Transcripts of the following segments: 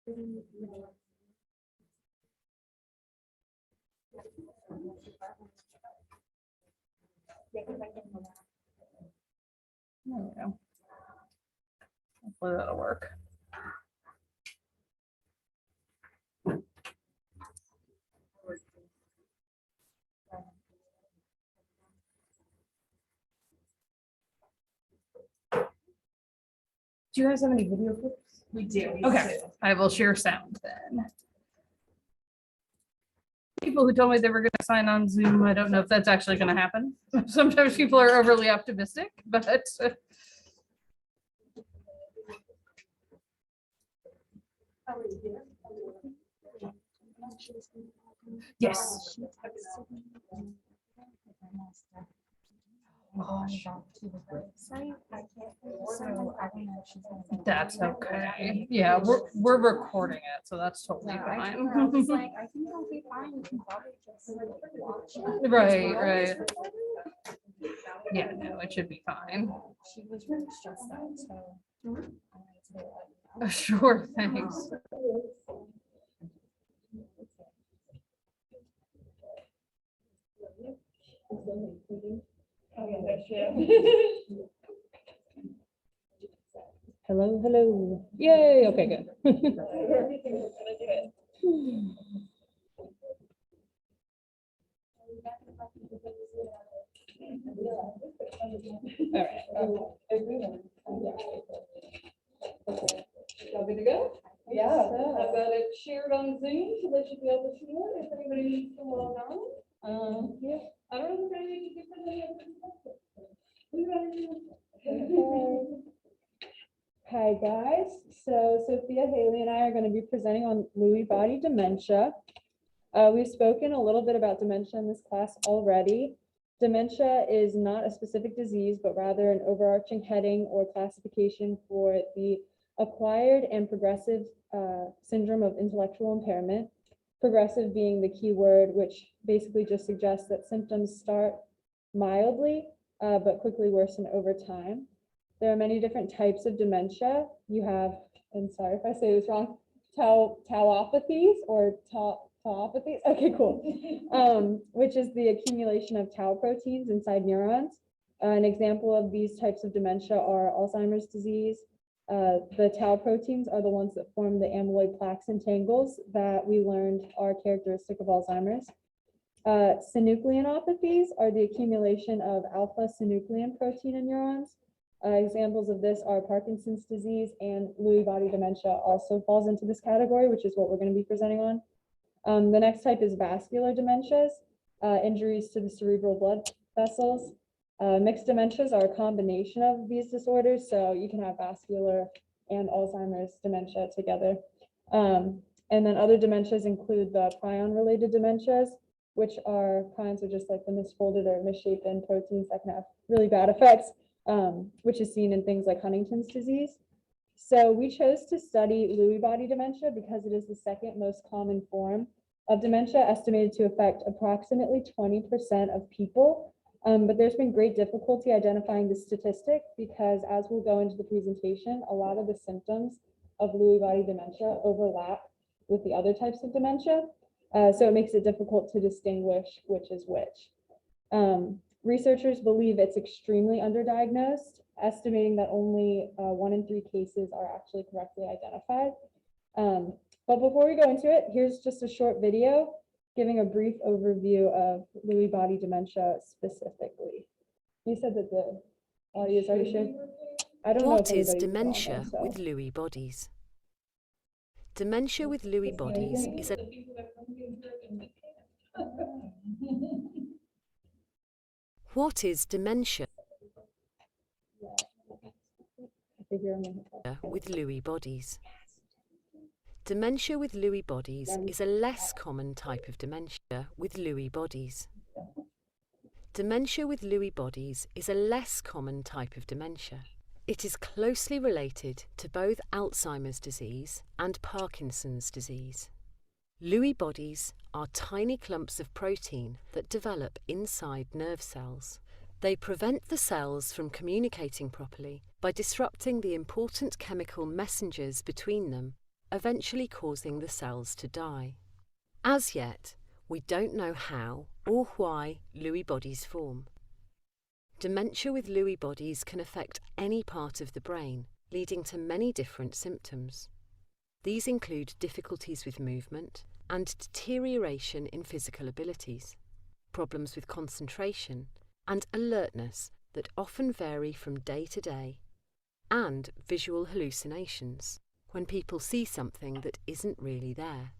There we go. Hopefully that'll work. Do you guys have any video clips? We do. Okay, I will share sound then. People who told me they were going to sign on Zoom, I don't know if that's actually going to happen. Sometimes people are overly optimistic, but yes. That's okay. Yeah, we're recording it, so that's totally fine. I was like, I think I'll be fine. We can probably just watch it. Right. Yeah, no, it should be fine. She was really stressed out, so. Sure, thanks. Hello, hello. Yay, okay, good. All good to go? Yeah, I've got it shared on Zoom, so they should be able to see it if anybody needs to log on. Yeah, I don't know if I need to give them any other. Hi guys, so Sophia, Haley, and I are going to be presenting on Lewy body dementia. We've spoken a little bit about dementia in this class already. Dementia is not a specific disease, but rather an overarching heading or classification for the acquired and progressive syndrome of intellectual impairment. Progressive being the key word, which basically just suggests that symptoms start mildly, but quickly worsen over time. There are many different types of dementia. You have, and sorry if I say this wrong, tauopathies or tauopathies. Okay, cool. Which is the accumulation of tau proteins inside neurons. An example of these types of dementia are Alzheimer's disease. The tau proteins are the ones that form the amyloid plaques and tangles that we learned are characteristic of Alzheimer's. Synucleinopathies are the accumulation of alpha-synuclein protein in neurons. Examples of this are Parkinson's disease, and Lewy body dementia also falls into this category, which is what we're going to be presenting on. The next type is vascular dementias, injuries to the cerebral blood vessels. Mixed dementias are a combination of these disorders, so you can have vascular and Alzheimer's dementia together. And then other dementias include the prion-related dementias, which are prions are just like the misfolded or misshapen proteins that can have really bad effects, which is seen in things like Huntington's disease. So we chose to study Lewy body dementia because it is the second most common form of dementia, estimated to affect approximately 20% of people. But there's been great difficulty identifying the statistic because, as we'll go into the presentation, a lot of the symptoms of Lewy body dementia overlap with the other types of dementia. So it makes it difficult to distinguish which is which. Researchers believe it's extremely underdiagnosed, estimating that only 1 in 3 cases are actually correctly identified. But before we go into it, here's just a short video giving a brief overview of Lewy body dementia specifically. You said that the audio is already shared. I don't know. What is dementia with Lewy bodies? Dementia with Lewy bodies is a What is dementia with Lewy bodies? Dementia with Lewy bodies is a less common type of dementia with Lewy bodies. Dementia with Lewy bodies is a less common type of dementia. It is closely related to both Alzheimer's disease and Parkinson's disease. Lewy bodies are tiny clumps of protein that develop inside nerve cells. They prevent the cells from communicating properly by disrupting the important chemical messengers between them eventually causing the cells to die. As yet, we don't know how or why Lewy bodies form. Dementia with Lewy bodies can affect any part of the brain, leading to many different symptoms. These include difficulties with movement and deterioration in physical abilities, problems with concentration and alertness that often vary from day to day, and visual hallucinations, when people see something that isn't really there.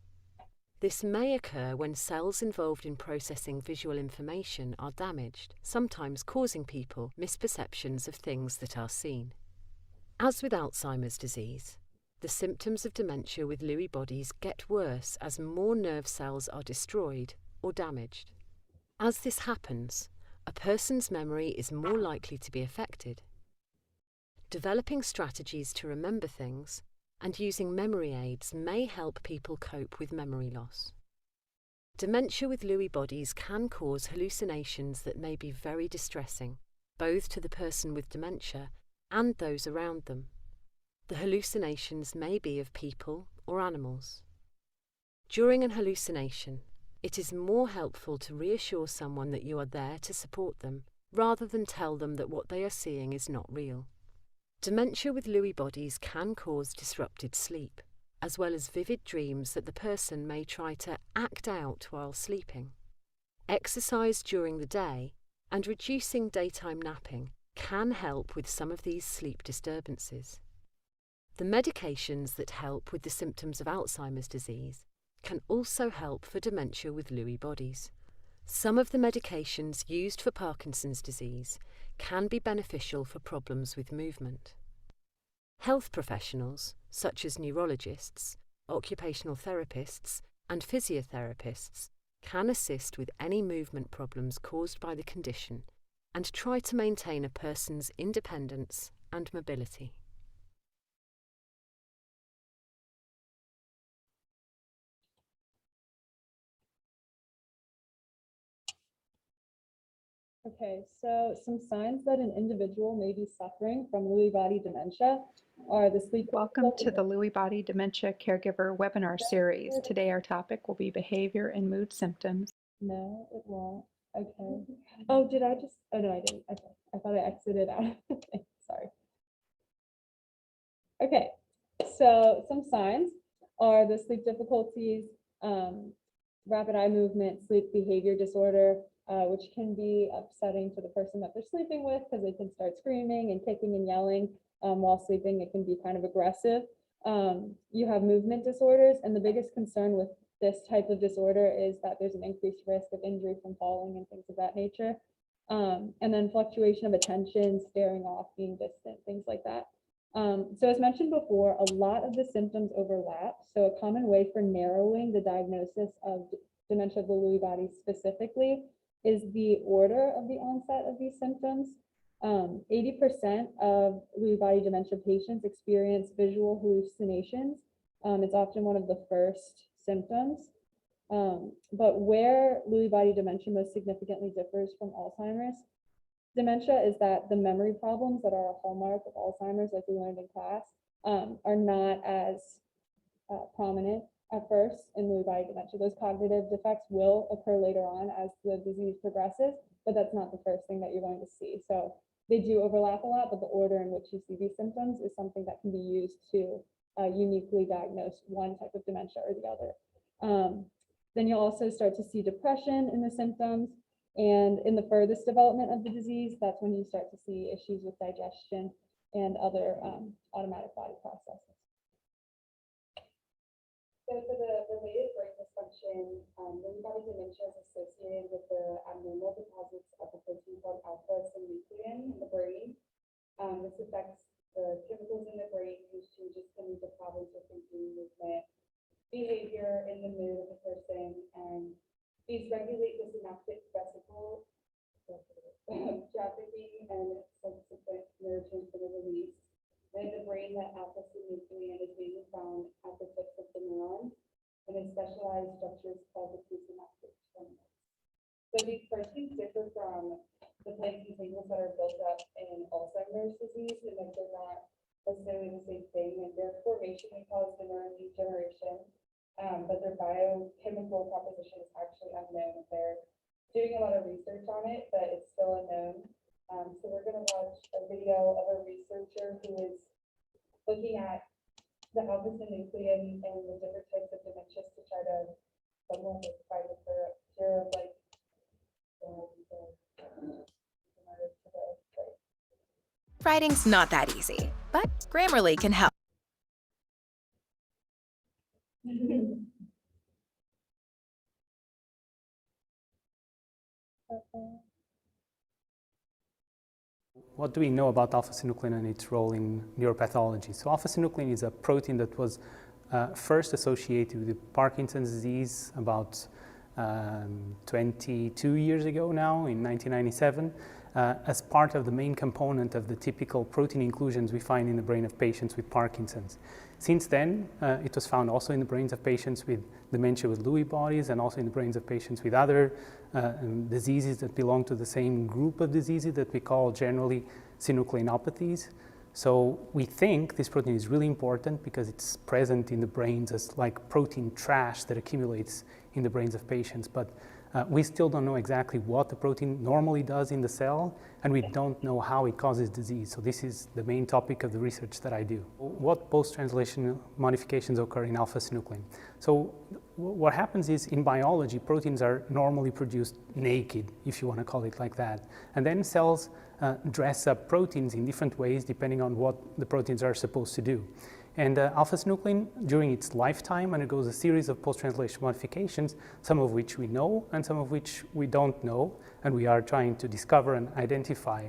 This may occur when cells involved in processing visual information are damaged, sometimes causing people misperceptions of things that are seen. As with Alzheimer's disease, the symptoms of dementia with Lewy bodies get worse as more nerve cells are destroyed or damaged. As this happens, a person's memory is more likely to be affected. Developing strategies to remember things and using memory aids may help people cope with memory loss. Dementia with Lewy bodies can cause hallucinations that may be very distressing, both to the person with dementia and those around them. The hallucinations may be of people or animals. During an hallucination, it is more helpful to reassure someone that you are there to support them, rather than tell them that what they are seeing is not real. Dementia with Lewy bodies can cause disrupted sleep, as well as vivid dreams that the person may try to act out while sleeping. Exercise during the day and reducing daytime napping can help with some of these sleep disturbances. The medications that help with the symptoms of Alzheimer's disease can also help for dementia with Lewy bodies. Some of the medications used for Parkinson's disease can be beneficial for problems with movement. Health professionals, such as neurologists, occupational therapists, and physiotherapists, can assist with any movement problems caused by the condition and try to maintain a person's independence and mobility. Okay, so some signs that an individual may be suffering from Lewy body dementia are the sleep. Welcome to the Lewy Body Dementia Caregiver webinar series. Today our topic will be behavior and mood symptoms. No, it won't. Okay. Oh, did I just? Oh, no, I didn't. Okay. I thought I exited out. Okay, sorry. Okay, so some signs are the sleep difficulties, rapid eye movement, sleep behavior disorder, which can be upsetting to the person that they're sleeping with because they can start screaming and kicking and yelling while sleeping. It can be kind of aggressive. You have movement disorders, and the biggest concern with this type of disorder is that there's an increased risk of injury from falling and things of that nature. And then fluctuation of attention, staring off, being distant, things like that. So as mentioned before, a lot of the symptoms overlap. So a common way for narrowing the diagnosis of dementia of the Lewy bodies specifically is the order of the onset of these symptoms. 80% of Lewy body dementia patients experience visual hallucinations. It's often one of the first symptoms. But where Lewy body dementia most significantly differs from Alzheimer's dementia is that the memory problems that are a hallmark of Alzheimer's, like we learned in class, are not as prominent at first in Lewy body dementia. Those cognitive defects will occur later on as the disease progresses, but that's not the first thing that you're going to see. So they do overlap a lot, but the order in which you see these symptoms is something that can be used to uniquely diagnose one type of dementia or the other. Then you'll also start to see depression in the symptoms. And in the furthest development of the disease, that's when you start to see issues with digestion and other automatic body processes. So for the related brain dysfunction, Lewy body dementia is associated with the abnormal deposits of a protein called alpha-synuclein in the brain. This affects the chemicals in the brain, which changes can lead to problems with thinking, movement, behavior, in the mood of the person, and these regulate the synaptic vesicle trafficking and subsequent neurotransmitter release. And in the brain, that alpha-synuclein is mainly found at the tips of the neurons and in specialized structures called the presynaptic terminals. So these proteins differ from the plaques and tangles that are built up in Alzheimer's disease, and that they're not necessarily the same thing, and their formation we call is the neurodegeneration, but their biochemical composition is actually unknown. They're doing a lot of research on it, but it's still unknown. So we're going to watch a video of a researcher who is looking at the alpha-synuclein and the different types of dementias to try to somewhat find a cure of like Writing's not that easy, but Grammarly can help. What do we know about alpha-synuclein and its role in neuropathology? So alpha-synuclein is a protein that was first associated with Parkinson's disease about 22 years ago now, in 1997, as part of the main component of the typical protein inclusions we find in the brain of patients with Parkinson's. Since then, it was found also in the brains of patients with dementia with Lewy bodies, and also in the brains of patients with other diseases that belong to the same group of diseases that we call generally synucleinopathies. So we think this protein is really important because it's present in the brains as like protein trash that accumulates in the brains of patients. But we still don't know exactly what the protein normally does in the cell, and we don't know how it causes disease. So this is the main topic of the research that I do. What post-translational modifications occur in alpha-synuclein? So what happens is, in biology, proteins are normally produced naked, if you want to call it like that. And then cells dress up proteins in different ways depending on what the proteins are supposed to do. And alpha-synuclein, during its lifetime, undergoes a series of post-translational modifications, some of which we know and some of which we don't know, and we are trying to discover and identify.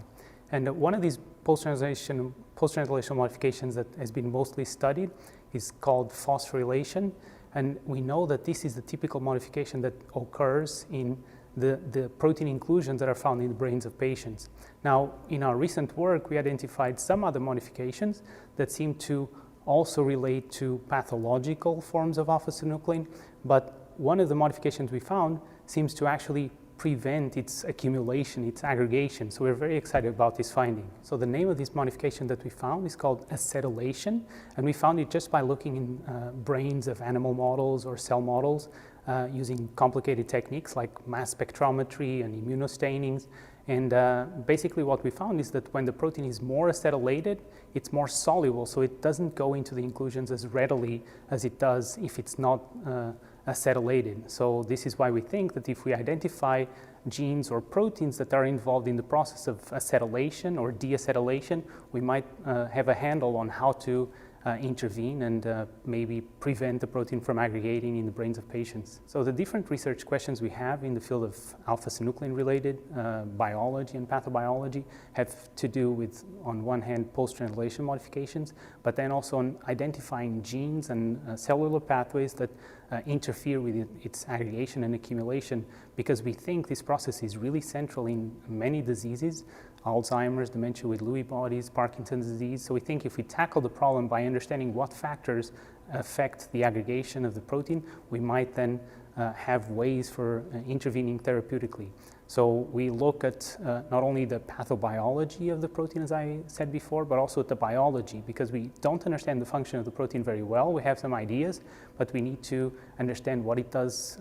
And one of these post-translational modifications that has been mostly studied is called phosphorylation. And we know that this is the typical modification that occurs in the protein inclusions that are found in the brains of patients. Now, in our recent work, we identified some other modifications that seem to also relate to pathological forms of alpha-synuclein, but one of the modifications we found seems to actually prevent its accumulation, its aggregation. So we're very excited about this finding. So the name of this modification that we found is called acetylation, and we found it just by looking in brains of animal models or cell models using complicated techniques like mass spectrometry and immunostainings. And basically what we found is that when the protein is more acetylated, it's more soluble, so it doesn't go into the inclusions as readily as it does if it's not acetylated. So this is why we think that if we identify genes or proteins that are involved in the process of acetylation or deacetylation, we might have a handle on how to intervene and maybe prevent the protein from aggregating in the brains of patients. So the different research questions we have in the field of alpha-synuclein related biology and pathobiology have to do with, on one hand, post-translation modifications, but then also on identifying genes and cellular pathways that interfere with its aggregation and accumulation, because we think this process is really central in many diseases, Alzheimer's, dementia with Lewy bodies, Parkinson's disease. So we think if we tackle the problem by understanding what factors affect the aggregation of the protein, we might then have ways for intervening therapeutically. So we look at not only the pathobiology of the protein, as I said before, but also at the biology, because we don't understand the function of the protein very well. We have some ideas, but we need to understand what it does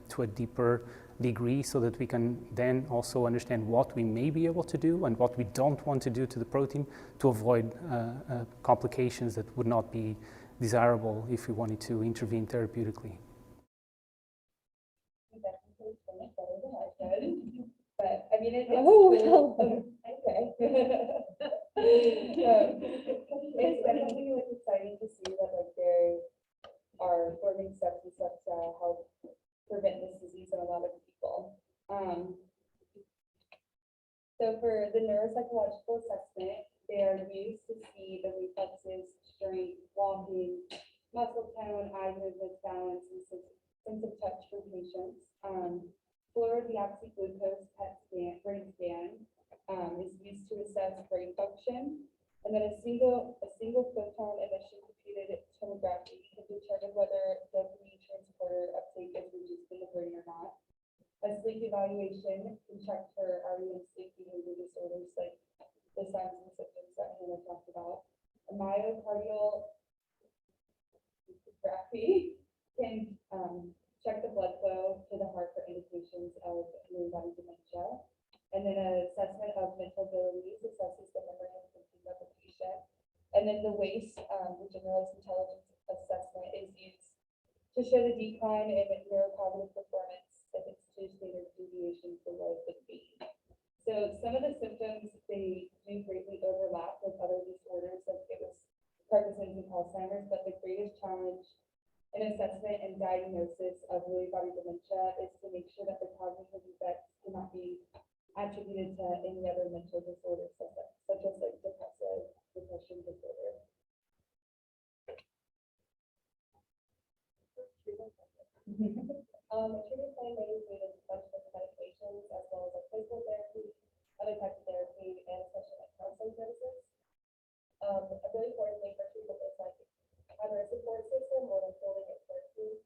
to a deeper degree so that we can then also understand what we may be able to do and what we don't want to do to the protein to avoid complications that would not be desirable if we wanted to intervene therapeutically. Definitely finished better than I could, but I mean, it's Oh, cool. Okay. It's definitely like exciting to see that like there are forming steps and stuff to help prevent this disease in a lot of people. So for the neuropsychological assessment, they are used to see the reflexes, strength, walking, muscle tone, eye movement, balance, and sense of touch from patients. Fluorodeoxy glucose PET scan, brain scan, is used to assess brain function, and then a single photon emission computed tomography can determine whether dopamine transporter uptake is reduced in the brain or not. A sleep evaluation can check for REM sleep behavior disorders like the signs and symptoms that Hannah talked about. A manifestations of Lewy body dementia. And then an assessment of mental abilities assesses the memory and thinking of the patient. And then the WAIS, the Generalized Intelligence Assessment, is used to show the decline in neurocognitive performance if it's 2 standard deviations below 50. So some of the symptoms, they do greatly overlap with other disorders, like it was Parkinson's and Alzheimer's, but the greatest challenge in assessment and diagnosis of Lewy body dementia is to make sure that the cognitive effects cannot be attributed to any other mental disorders, such as like depression disorder. Treatment plan may include a bunch of medications as well as like physical therapy, other types of therapy, and especially like counseling services. A really important thing for treatment is like either a support system or like building a care team.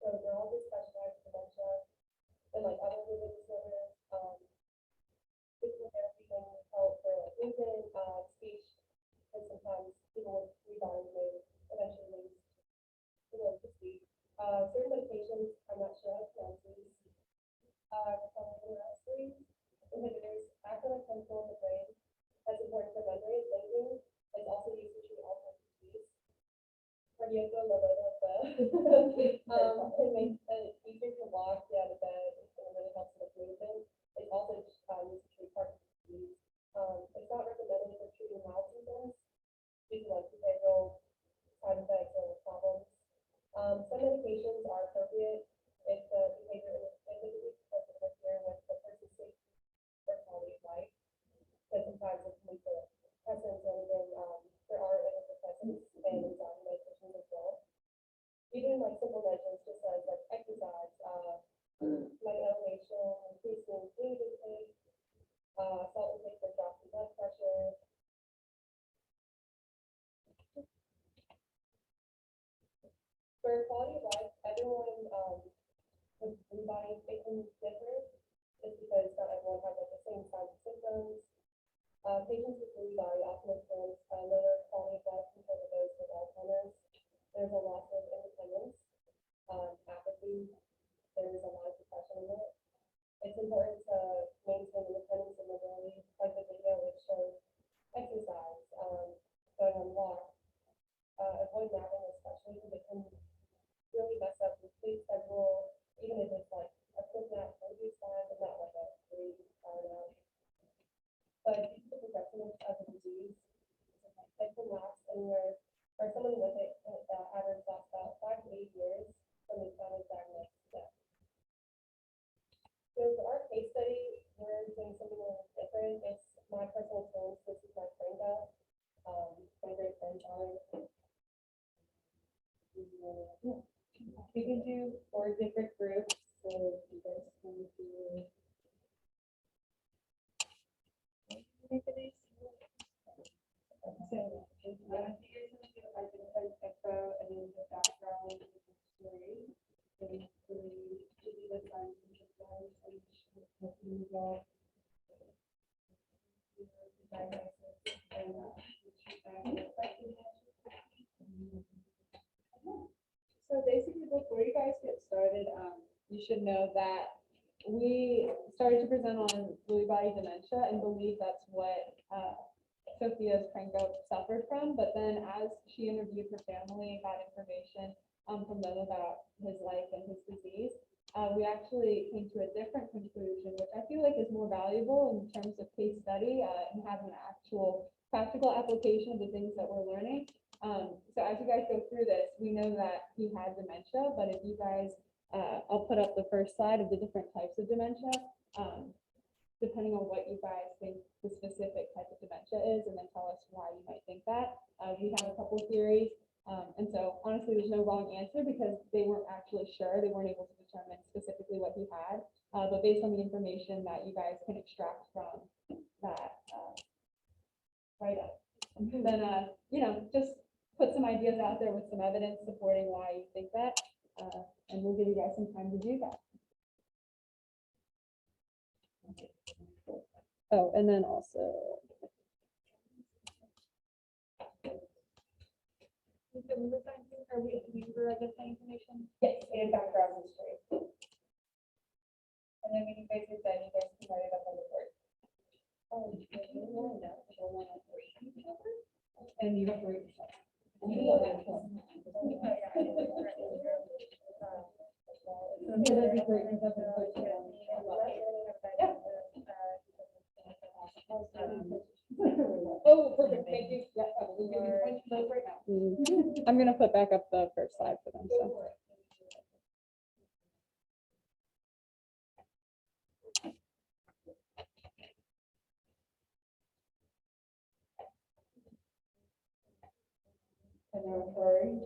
So neurologists specialize in dementia and like other movement disorders. Physical therapy can help for like movement, speech, and sometimes people with Lewy bodies may eventually lose the ability to speak. Certain medications, I'm not sure how to pronounce these, inhibitors act on a chemical in the brain that's important for memory and thinking. It's also used to treat Alzheimer's disease. Cardiaco can make it easier to walk, get out of bed, and it really helps with movement. It's also used to treat Parkinson's disease. It's not recommended for treating mild symptoms due to like behavioral side effects or problems. Some medications are appropriate if the behavior is inhibited because it interfere with the person's safety or quality of life. Because sometimes it can lead to depressants and even there are antidepressants and anxiety medications as well. Even like simple measures just like exercise, light elevation, increasing food intake, salt intake for drops in blood pressure. For quality of life, everyone with Lewy bodies, it can differ just because not everyone has like the same signs and symptoms. Patients with Lewy body often experience a lower quality of life compared to those with Alzheimer's. There's a loss of independence, apathy, there's a lot of depression in it. It's important to maintain independence and mobility, like the video which shows exercise, going on walks, avoid napping especially because it can really mess up your sleep schedule, even if it's like a quick nap maybe it's fine, but not like a 3-hour nap. But due to the progression of the disease, it can last anywhere, or someone with it, average lasts about 5 to 8 years from the time of diagnosis to death. So for our case study, we're doing something a little different. It's my personal experience. This is my friend, my great friend, Charlie. We can do 4 different groups, so you guys can do. So, here's gonna do identify echo and then the background story. And really give you the signs and symptoms and help you resolve the diagnosis and So basically, before you guys get started, you should know that we started to present on Lewy body dementia and believe that's what Sophia's Krenko suffered from. But then as she interviewed her family and got information from them about his life and his disease, we actually came to a different conclusion, which I feel like is more valuable in terms of case study and having an actual practical application of the things that we're learning. So as you guys go through this, we know that he had dementia, but if you guys, I'll put up the first slide of the different types of dementia, depending on what you guys think the specific type of dementia is, and then tell us why you might think that. We have a couple theories, and so honestly, there's no wrong answer because they weren't actually sure. They weren't able to determine specifically what he had, but based on the information that you guys can extract from that write-up, then, you know, just put some ideas out there with some evidence supporting why you think that, and we'll give you guys some time to do that. Oh, and then also. Are we the same information? yes, and background history. And then when you guys are done, you guys can write it up on the board. And you have to read. Yeah, that'd be great. Oh, perfect, thank you. Yeah, we'll give you one note right now. I'm gonna put back up the first slide for them, so. And they're referring.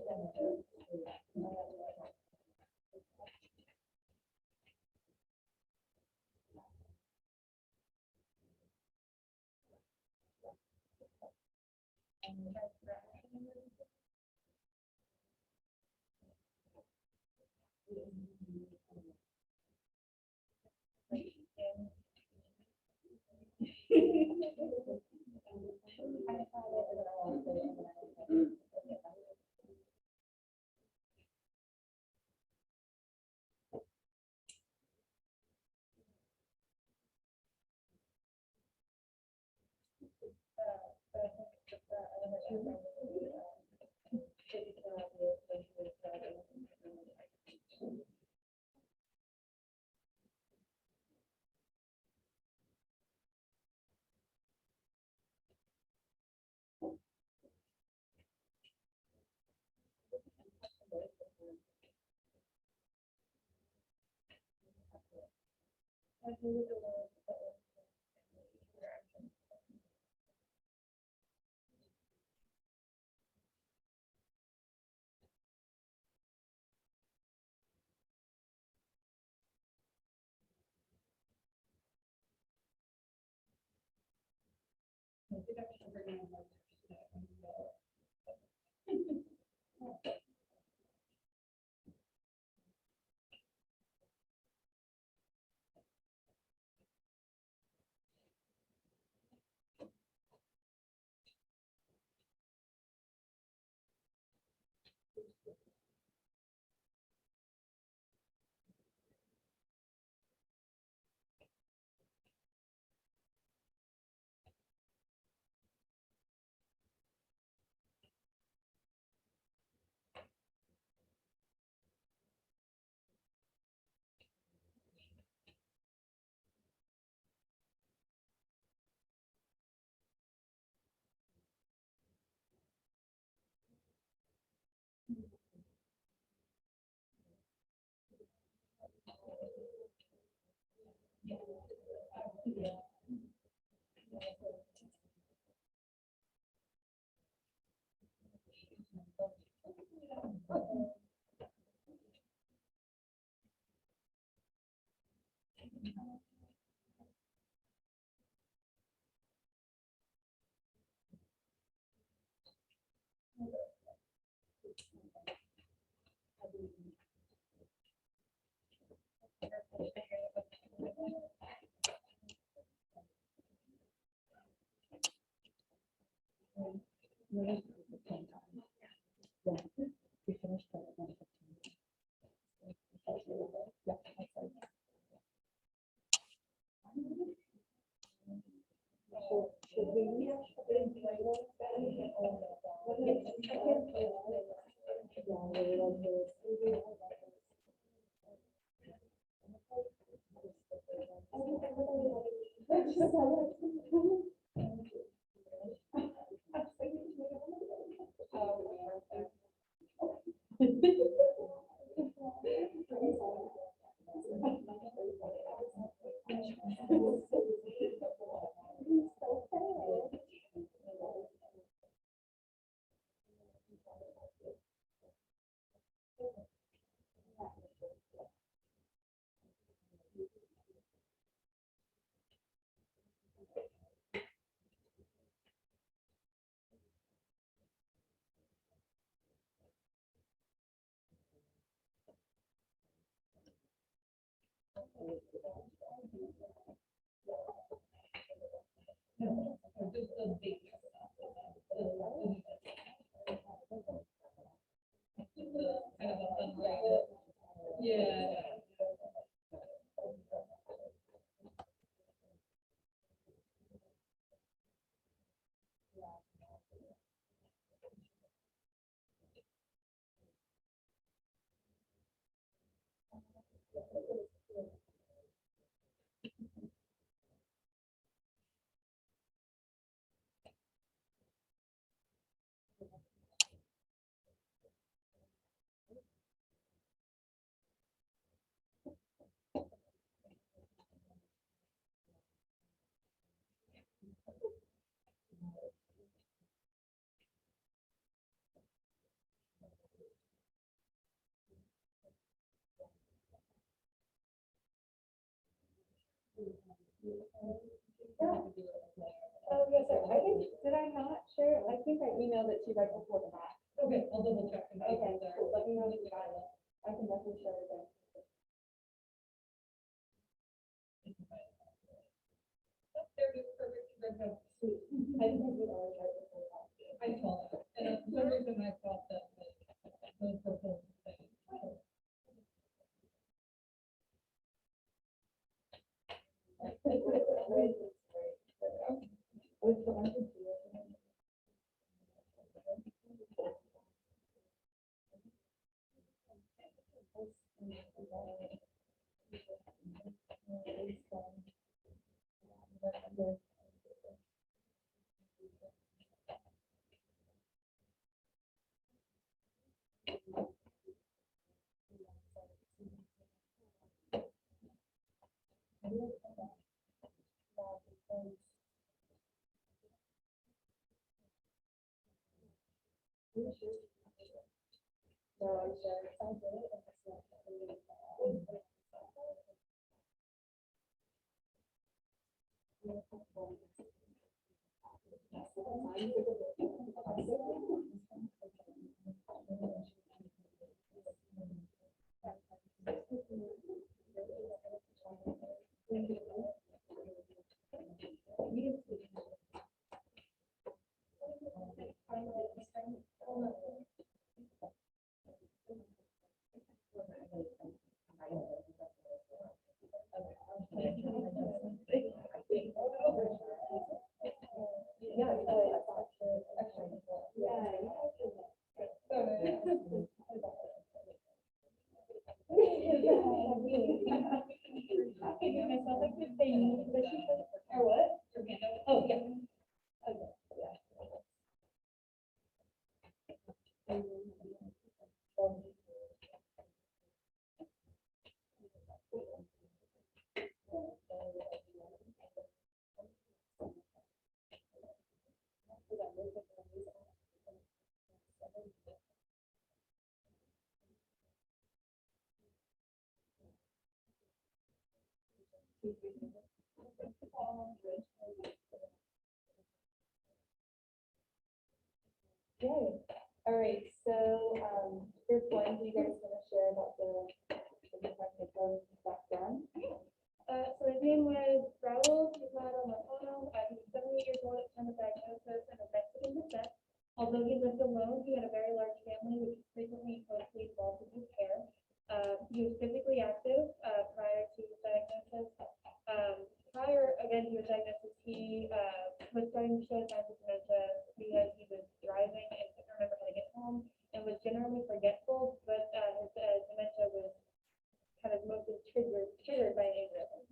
Oh, yes, sir. I think, did I not share? I think I emailed it to you right before the fact. Okay, I'll double check. Okay, cool. Let me know if you got it. I can definitely share it again. Sweet. I think I did already right before the fact. I saw that, and for some reason I thought that those proposals. No, I'm sure. It sounds really Yay. All right, so, group one, do you guys want to share about the technical background? So his name was Raul Pilato. He was 78 years old at the time of diagnosis and was Mexican descent. Although he lived alone, he had a very large family, which was frequently closely involved with his care. He was physically active prior to his diagnosis. Prior, again, to his diagnosis, he was starting to show signs of dementia because he was driving and couldn't remember how to get home and was generally forgetful, but his dementia was kind of mostly triggered by aneurysm.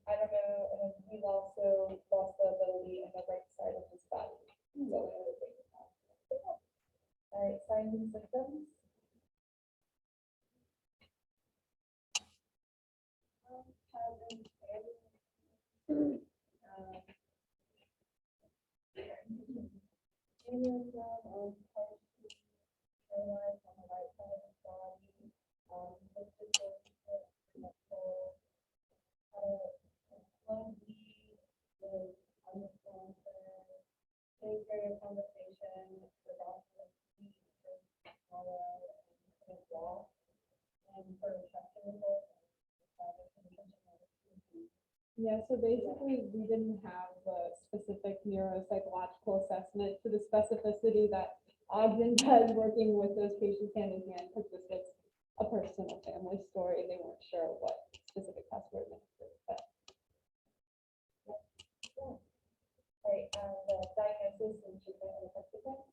I don't know, and he's also lost the ability in the right side of his body. So, all right, signs and symptoms. Aneurysm on the right side of his body, lung bleed, the carry a conversation, forgot to eat, or swallow, and walk, and for testing results. Yeah, so basically, we didn't have a specific neuropsychological assessment to the specificity that Ogden does working with those patients hand in hand, because this was a personal family story. They weren't sure what specific tests were administered, but Right, the diagnosis and treatment of effectiveness.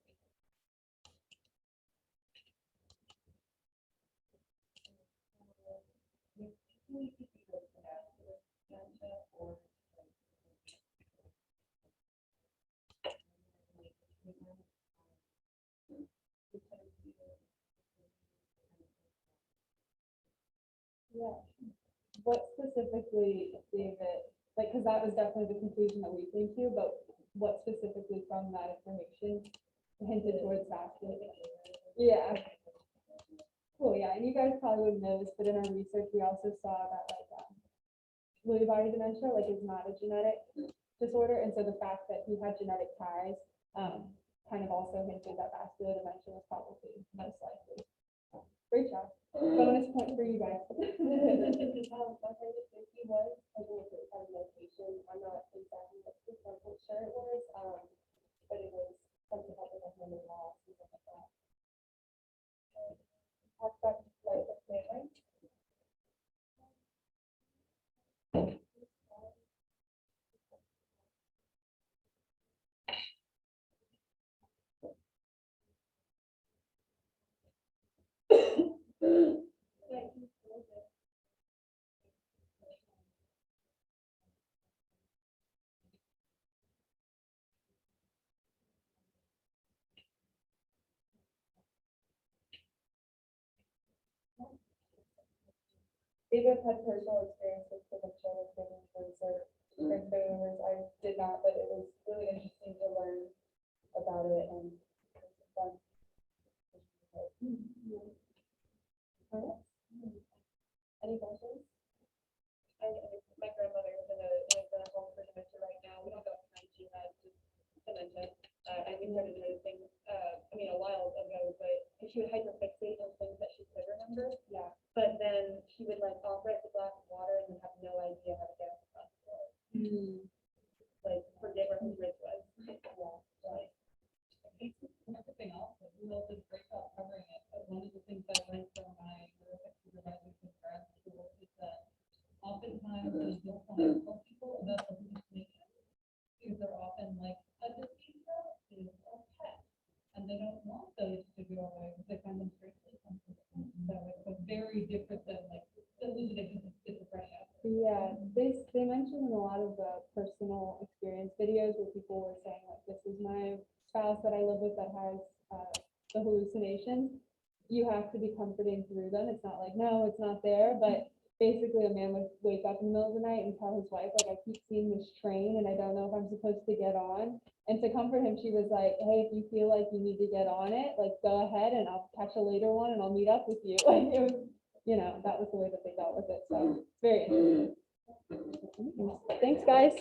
what specifically, David, like, because that was definitely the conclusion that we came to, but what specifically from that information hinted towards vascular? Yeah. Cool, yeah, and you guys probably wouldn't know this, but in our research, we also saw that like Lewy body dementia like is not a genetic disorder, and so the fact that he had genetic ties kind of also hinted that vascular dementia was probably most likely. Great job. Bonus point for you guys. He was, I think it's a medication, I'm not exactly sure it was, but it was something to help with like memory loss, and stuff like that. Talk about like the family. David had personal experience with dementia with grandparents or grandparents members. I did not, but it was really interesting to learn about it and it was fun. Alright. Any questions? My grandmother is in a home for dementia right now. We don't know what kind she had dementia. And we started noticing, a while ago, but she would hyperfixate on things that she could remember. Yeah. But then she would like offer us a glass of water and would have no idea how to get us across the floor. Like forget where his wrist was. Yeah. Right. Everything else, but we all did a great job covering it. But one of the things I learned from my neuropsych supervisors in grad school is that oftentimes when you'll find some people about the hallucination, because they're often like a disease relative or pet, and they don't want those to go away because they find them strangely comfortable. So it's a very different than like hallucinations and schizophrenia. Yeah, they mentioned in a lot of the personal experience videos where people were saying like, this is my spouse that I live with that has the hallucinations. You have to be comforting through them. It's not like, no, it's not there, but basically a man would wake up in the middle of the night and tell his wife, like, I keep seeing this train and I don't know if I'm supposed to get on. And to comfort him, she was like, hey, if you feel like you need to get on it, like, go ahead and I'll catch a later one and I'll meet up with you. Like, it was, that was the way that they dealt with it. So it's very interesting. Thanks, guys.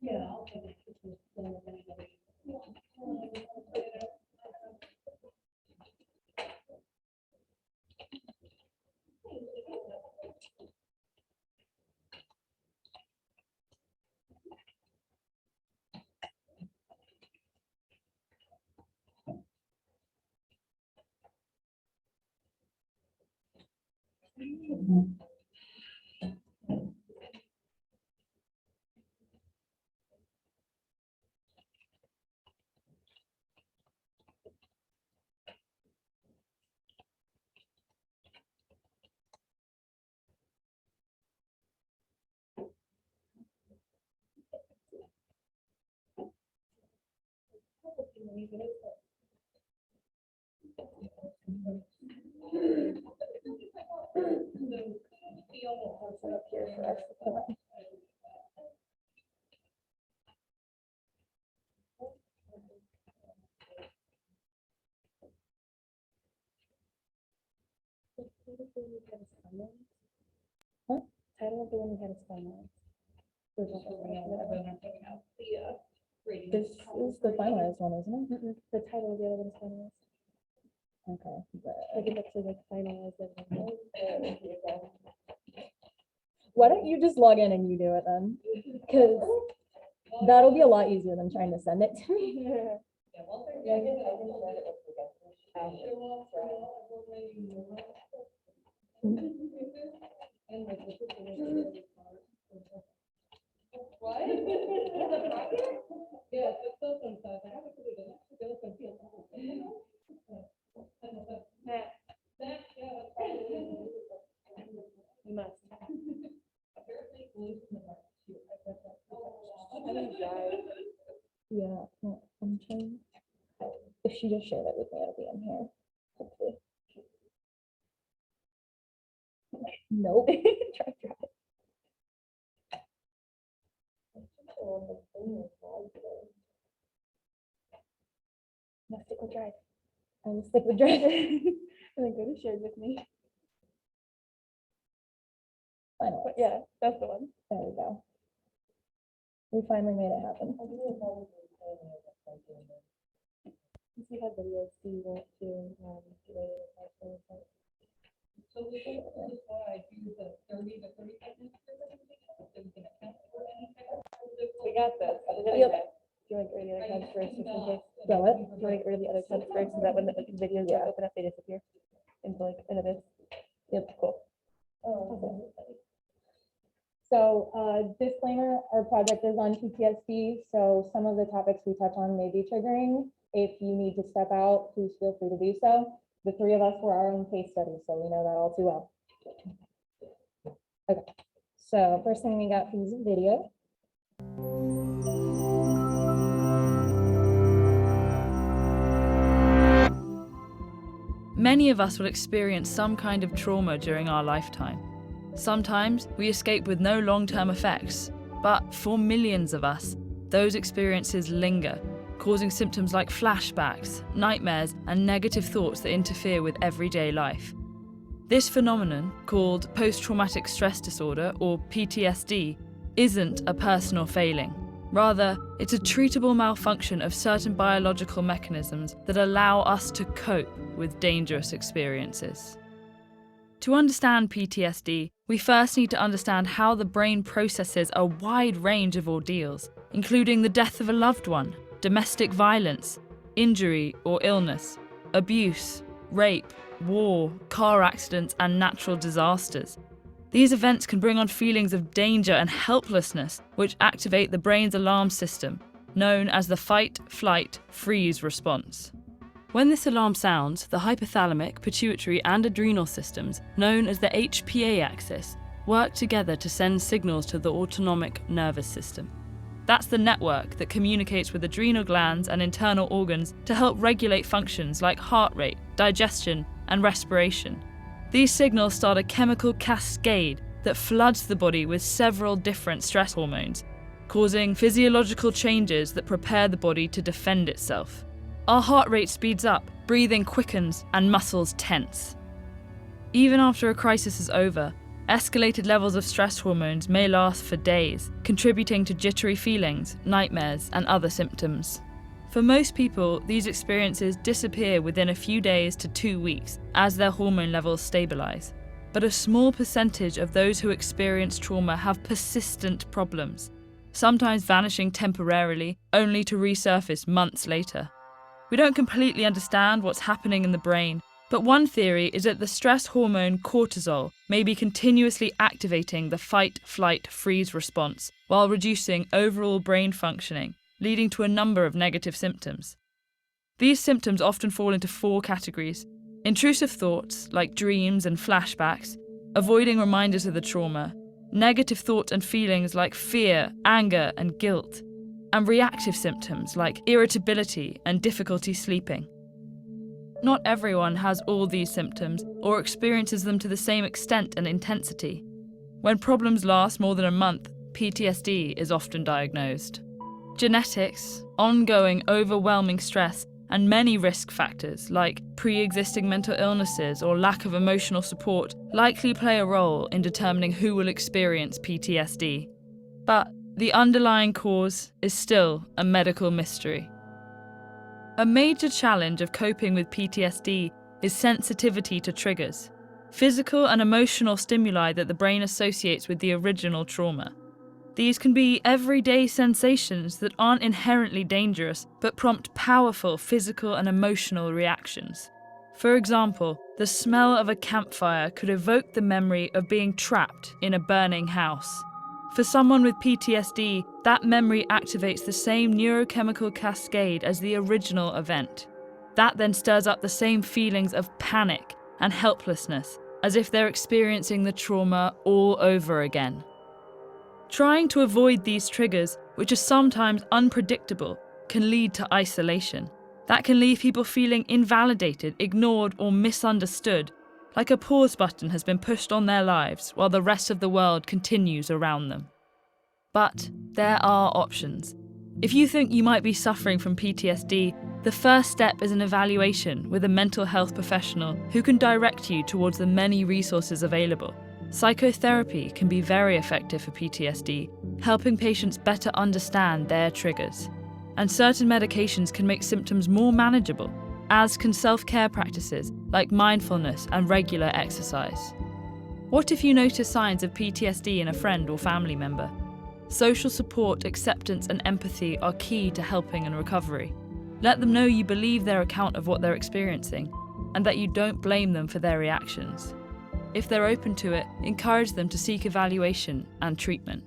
Yeah, I'll take it. Huh? Title of the one we had a finalist. This is the finalized one, isn't it? The title of the other one is finalist. Okay. I think that's like finalized. Why don't you just log in and you do it then? Because that'll be a lot easier than trying to send it to me. What? Yeah, it's still sometimes. I have to put it in. It looks and feels. You must. Apparently, glue in the market too. I bet that's. mention. If she just shared it with me, it'll be in here, hopefully. Nope. Try it. No, stick with drive. I'm gonna stick with drive. I think it shared with me. But yeah, that's the one. There we go. We finally made it happen. We have videos. Do you want to So this is why I do the 30 to 35 minutes presentation, so we can account for any type of. We got this. Yep. Do you want to go to the other tabs first, just in case? Go what? Do you want to go to the other tabs first? Is that when the videos open up, they disappear? Into like, into this? Yep, cool. Okay. So, disclaimer, our project is on PTSD, so some of the topics we touch on may be triggering. If you need to step out, please feel free to do so. The three of us were our own case studies, so we know that all too well. Okay, so first thing we got is a video. Many of us will experience some kind of trauma during our lifetime. Sometimes we escape with no long-term effects, but for millions of us, those experiences linger, causing symptoms like flashbacks, nightmares, and negative thoughts that interfere with everyday life. This phenomenon, called post-traumatic stress disorder, or PTSD, isn't a personal failing. Rather, it's a treatable malfunction of certain biological mechanisms that allow us to cope with dangerous experiences. To understand PTSD, we first need to understand how the brain processes a wide range of ordeals, including the death of a loved one, domestic violence, injury or illness, abuse, rape, war, car accidents, and natural disasters. These events can bring on feelings of danger and helplessness, which activate the brain's alarm system, known as the fight, flight, freeze response. When this alarm sounds, the hypothalamic, pituitary, and adrenal systems, known as the HPA axis, work together to send signals to the autonomic nervous system. That's the network that communicates with adrenal glands and internal organs to help regulate functions like heart rate, digestion, and respiration. These signals start a chemical cascade that floods the body with several different stress hormones, causing physiological changes that prepare the body to defend itself. Our heart rate speeds up, breathing quickens, and muscles tense. Even after a crisis is over, escalated levels of stress hormones may last for days, contributing to jittery feelings, nightmares, and other symptoms. For most people, these experiences disappear within a few days to 2 weeks as their hormone levels stabilize. But a small percentage of those who experience trauma have persistent problems, sometimes vanishing temporarily, only to resurface months later. We don't completely understand what's happening in the brain, but one theory is that the stress hormone cortisol may be continuously activating the fight, flight, freeze response while reducing overall brain functioning, leading to a number of negative symptoms. These symptoms often fall into 4 categories: intrusive thoughts, like dreams and flashbacks, avoiding reminders of the trauma, negative thoughts and feelings like fear, anger, and guilt, and reactive symptoms like irritability and difficulty sleeping. Not everyone has all these symptoms or experiences them to the same extent and intensity. When problems last more than a month, PTSD is often diagnosed. Genetics, ongoing overwhelming stress, and many risk factors like pre-existing mental illnesses or lack of emotional support likely play a role in determining who will experience PTSD. But the underlying cause is still a medical mystery. A major challenge of coping with PTSD is sensitivity to triggers, physical and emotional stimuli that the brain associates with the original trauma. These can be everyday sensations that aren't inherently dangerous, but prompt powerful physical and emotional reactions. For example, the smell of a campfire could evoke the memory of being trapped in a burning house. For someone with PTSD, that memory activates the same neurochemical cascade as the original event. That then stirs up the same feelings of panic and helplessness, as if they're experiencing the trauma all over again. Trying to avoid these triggers, which are sometimes unpredictable, can lead to isolation. That can leave people feeling invalidated, ignored, or misunderstood, like a pause button has been pushed on their lives while the rest of the world continues around them. But there are options. If you think you might be suffering from PTSD, the first step is an evaluation with a mental health professional who can direct you towards the many resources available. Psychotherapy can be very effective for PTSD, helping patients better understand their triggers. And certain medications can make symptoms more manageable, as can self-care practices like mindfulness and regular exercise. What if you notice signs of PTSD in a friend or family member? Social support, acceptance, and empathy are key to helping and recovery. Let them know you believe their account of what they're experiencing and that you don't blame them for their reactions. If they're open to it, encourage them to seek evaluation and treatment.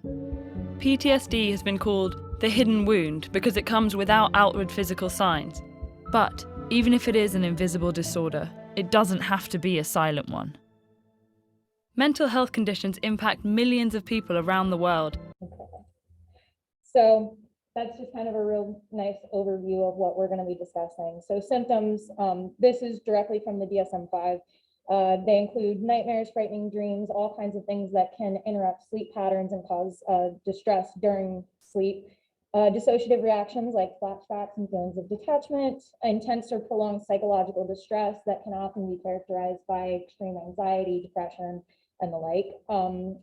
PTSD has been called the hidden wound because it comes without outward physical signs. But even if it is an invisible disorder, it doesn't have to be a silent one. Mental health conditions impact millions of people around the world. So that's just kind of a real nice overview of what we're going to be discussing. So symptoms, this is directly from the DSM-5. They include nightmares, frightening dreams, all kinds of things that can interrupt sleep patterns and cause distress during sleep. Dissociative reactions like flashbacks and feelings of detachment, intense or prolonged psychological distress that can often be characterized by extreme anxiety, depression, and the like.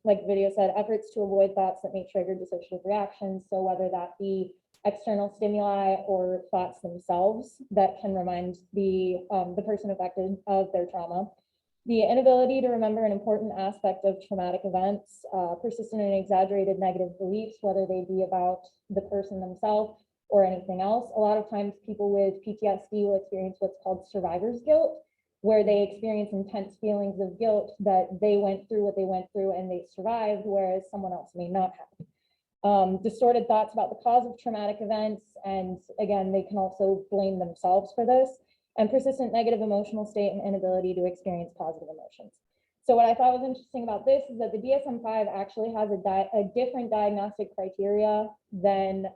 Like the video said, efforts to avoid thoughts that may trigger dissociative reactions. So whether that be external stimuli or thoughts themselves that can remind the person affected of their trauma. The inability to remember an important aspect of traumatic events, persistent and exaggerated negative beliefs, whether they be about the person themselves or anything else. A lot of times people with PTSD will experience what's called survivor's guilt, where they experience intense feelings of guilt that they went through what they went through and they survived, whereas someone else may not have. Distorted thoughts about the cause of traumatic events, and again, they can also blame themselves for this. And persistent negative emotional state and inability to experience positive emotions. So what I thought was interesting about this is that the DSM-5 actually has a different diagnostic criteria than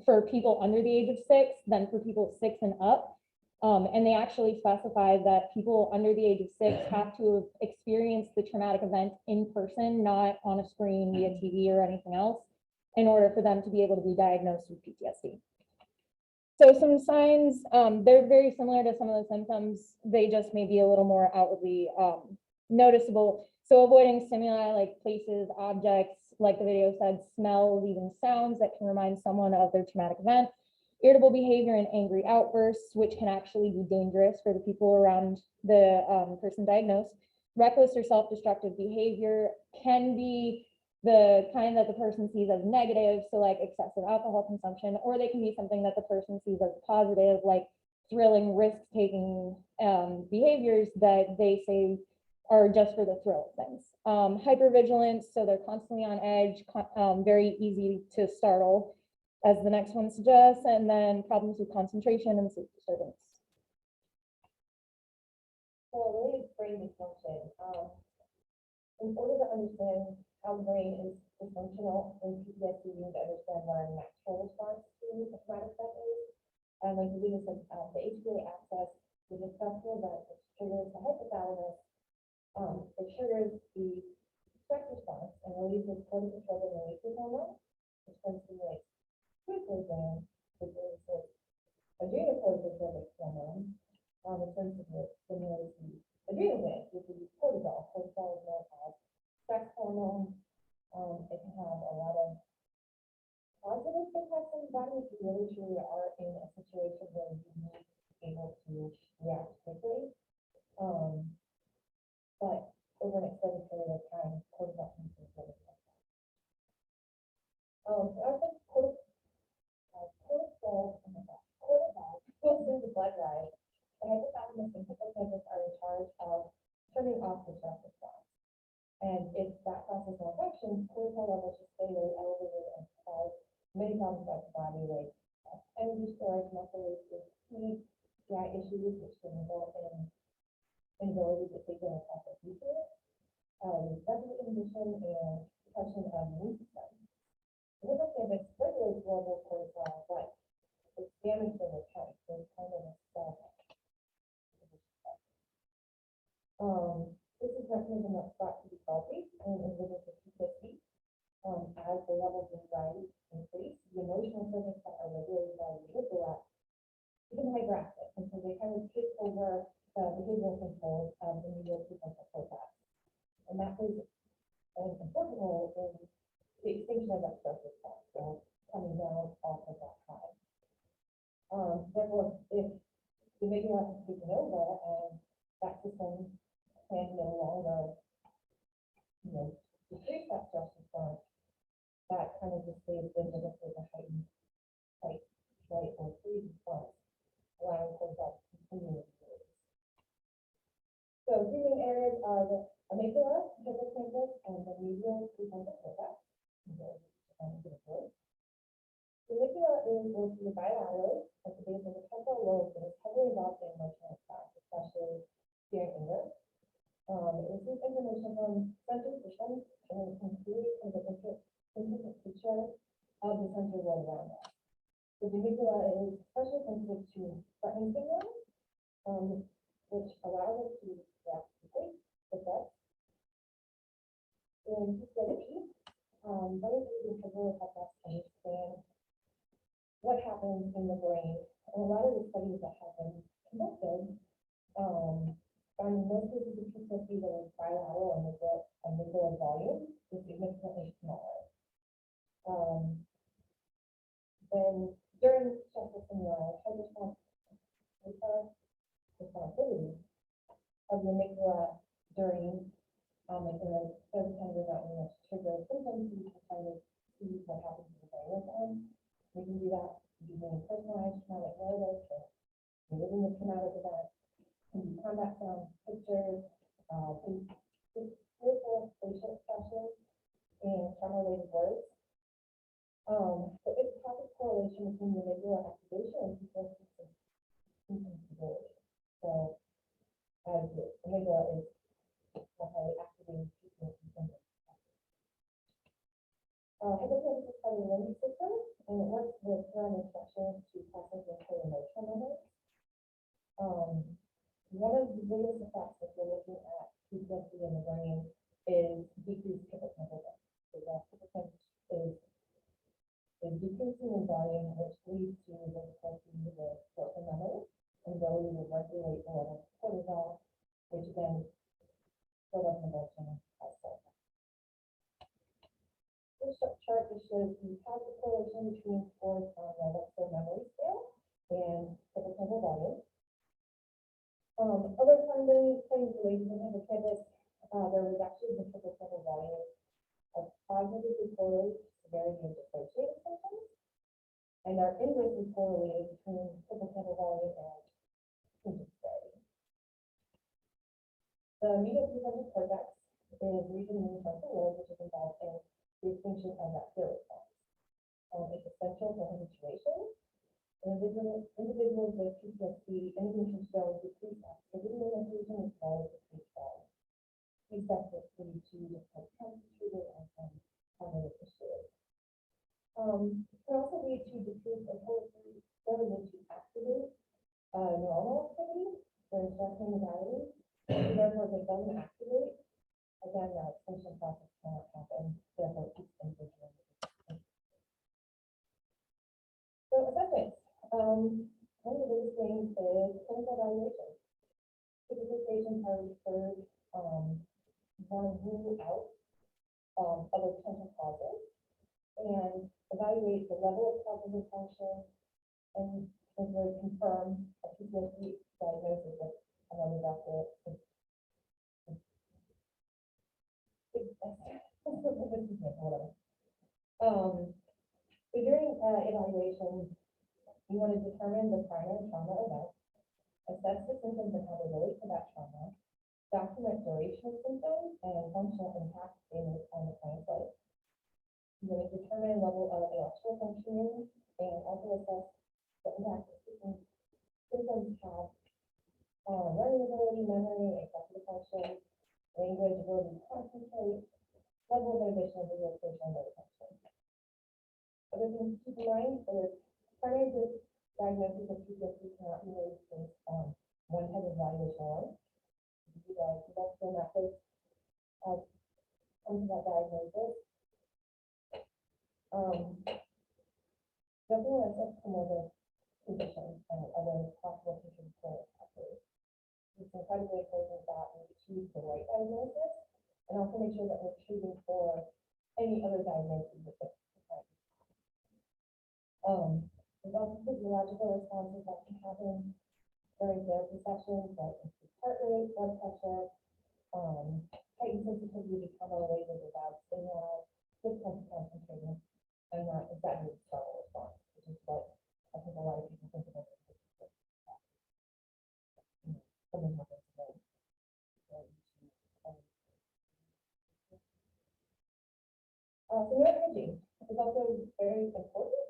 for people under the age of 6 than for people 6 and up. And they actually specify that people under the age of 6 have to have experienced the traumatic event in person, not on a screen via TV or anything else, in order for them to be able to be diagnosed with PTSD. So some signs, they're very similar to some of the symptoms. They just may be a little more outwardly noticeable. So avoiding stimuli like places, objects, like the video said, smells, even sounds that can remind someone of their traumatic event. Irritable behavior and angry outbursts, which can actually be dangerous for the people around the person diagnosed. Reckless or self-destructive behavior can be the kind that the person sees as negative, so like excessive alcohol consumption, or they can be something that the person sees as positive, like thrilling, risk-taking behaviors that they say are just for the thrill of things. Hypervigilance, so they're constantly on edge, very easy to startle, as the next one suggests, and then problems with concentration and sleep disturbance. So related to brain dysfunction, in order to understand how the brain is dysfunctional in PTSD, we need to understand what our natural response to a traumatic event is. And like the video said, the HPA axis, the stressful event, which triggers the hypothalamus, it triggers the stress response and releases cortisol and releases hormone, which then stimulates pituitary gland, which releases adrenocorticotropic hormone, which then stimulates the adrenal gland, which is cortisol. Cortisol is known as stress hormone. It can have a lot of positive effects on the body if you really truly are in a situation where you need to be able to react quickly. But over an extended period of time, cortisol can be really effective. So I think cortisol goes through the blood right. The hypothalamus and hippocampus are in charge of turning off the stress response. And if that process malfunctions, cortisol levels just stay really elevated and cause many problems about the body, like energy storage, muscle wastage, fatigue, GI issues, which can result in inability to take in a proper nutrient, respiratory condition, and depression of the immune system. The hippocampus regulates levels of cortisol, but damage the account. So it's kind of a stuff. This is mechanism that's thought to be faulty in individuals with PTSD. As the levels of anxiety increase, the emotional circuits that are regulated by the amygdala become hyperactive, and so they kind of take over behavioral control of the medial prefrontal cortex. And that plays an important role in the extinction of that stress response, so coming down off of that high. Therefore, if the amygdala has taken over and that system can no longer, decrease that stress response, that kind of just stays in the heightened fight, flight, or freeze response, allowing cortisol to continue to release. So three main areas are the amygdala, hippocampus, and the medial prefrontal cortex. The amygdala is located bilaterally at the base of the temporal lobe and is heavily involved in emotional response, especially fear and anger. It receives information from sensory systems and can create kind of an intricate picture of the sensory world around us. So the amygdala is especially sensitive to threatening signals, which allows us to react quickly to threats. In PTSD, brain imaging can really help us understand what happens in the brain. And a lot of the studies that have been conducted found most cases of PTSD that are bilateral amygdala volume is significantly smaller. Then during stressful stimuli, responsibility of the amygdala during like in the third kind of that when it's triggered symptoms, you can kind of see what happens to the brain with them. We can do that using personalized traumatic narratives or reliving the traumatic event. Can be combat sounds, pictures, beautiful facial expressions, and trauma-related words. So it's a positive correlation between the amygdala activation and PTSD symptom stability. So as the amygdala is more highly activated PTSD symptoms. Hippocampus is part of the limbic system, and it works with neural instructions to process and code emotional memories. One of the biggest effects if you're looking at PTSD in the brain is decreased hippocampal density. So that hippocampus is decreasing in volume, which leads to difficulty with short-term memory and ability to regulate the level of cortisol, which then build up emotion also. This chart just shows the positive correlation between scores on the Webster memory scale and hippocampal volume. Other findings related to hippocampus, there was actually the hippocampal volume of positively correlated to severity of dissociative symptoms, and are inversely correlated between hippocampal volume and symptom severity. The medial prefrontal cortex is region in the frontal lobe, which is involved in the extinction of that fear response. It's essential for habituation. Individuals with PTSD, imaging can show decreased activity limitation as well as decreased volume. These benefits lead to different concentrated and cognitive issues. It can also lead to decreased ability to activate normal activity during stress and anxiety. Therefore, if it doesn't activate, again, the extinction process cannot happen. Therefore, it keeps individual. So assessments. One of the biggest things is clinical evaluation. Typically, patients are referred one rule out other potential causes and evaluate the level of cognitive function and really confirm a PTSD diagnosis with another doctor. So during evaluation, you want to determine the primary trauma event, assess the symptoms and how they relate to that trauma, document duration of symptoms and functional impact on the client's life. You're going to determine level of electrical functioning and also assess the impact that symptoms have on learning ability, memory, executive function, language, ability to concentrate, level of inhibition of visual, spatial, and motor function. Other things to keep in mind is primary diagnosis statistical methods come to that diagnosis. Definitely want to some other conditions and other possible future care factors. It's incredibly important that we choose the right diagnosis and also make sure that we're treating for any other diagnoses with this. There's also physiological responses that can happen during therapy sessions, like increased heart rate, blood pressure, heightened sensitivity to chemical-related or loud stimuli, difficulty concentrating, and not exaggerated startle response, which is what I think a lot of people think about. Something happens to them. So neuroimaging is also very important.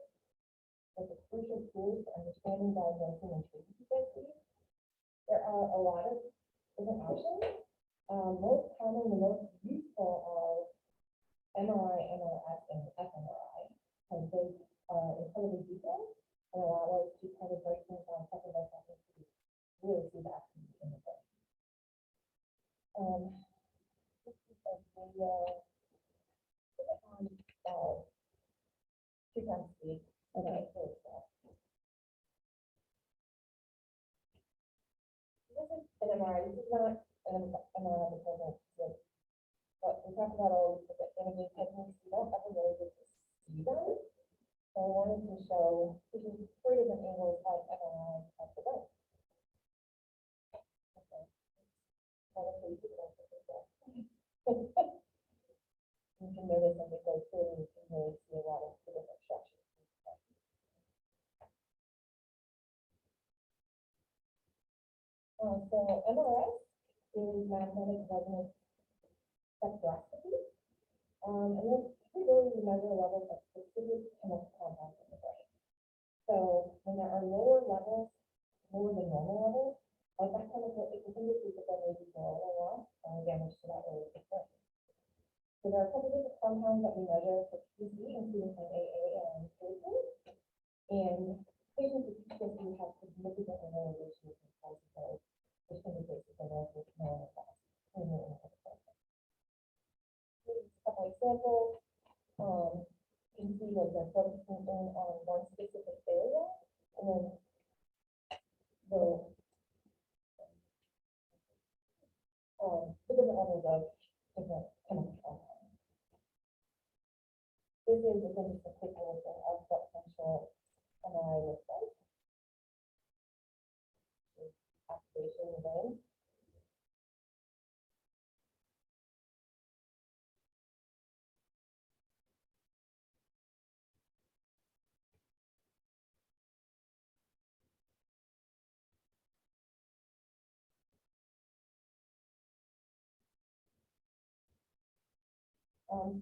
It's a crucial tool for understanding, diagnosing, and treating PTSD. There are a lot of different options. Most common, the most useful are MRI, MRS, and fMRI, because they are incredibly detailed and allow us to kind of break things down second by second to really see the activity in the brain. This is a video. Put it on 2 times speed. Okay, here we go. This is an MRI. This is not an MRI of the program, but we talk about all these different imaging techniques. We don't ever really get to see them. So I wanted to show this is 3 different angles of MRI of the brain. Okay. You can notice as we go through, you can really see a lot of the different structures. So MRS is magnetic resonance spectroscopy. And this ability to measure levels of specific chemical compounds in the brain. So when there are lower levels, lower than normal levels, like that chemical, it can indicate that there may be neuronal loss and damage to that area of the brain. So there are a couple of different compounds that we measure for Ptsd, including AA and protein. And patients with PTSD have significantly lower ratios of both of those, which indicates that there is neuronal loss in the brain. Here's a couple examples. You can see like they're focusing in on one specific area, and then the different levels of different chemical compounds. This is again just a quick version of what potential MRI looks like. Activation in the brain.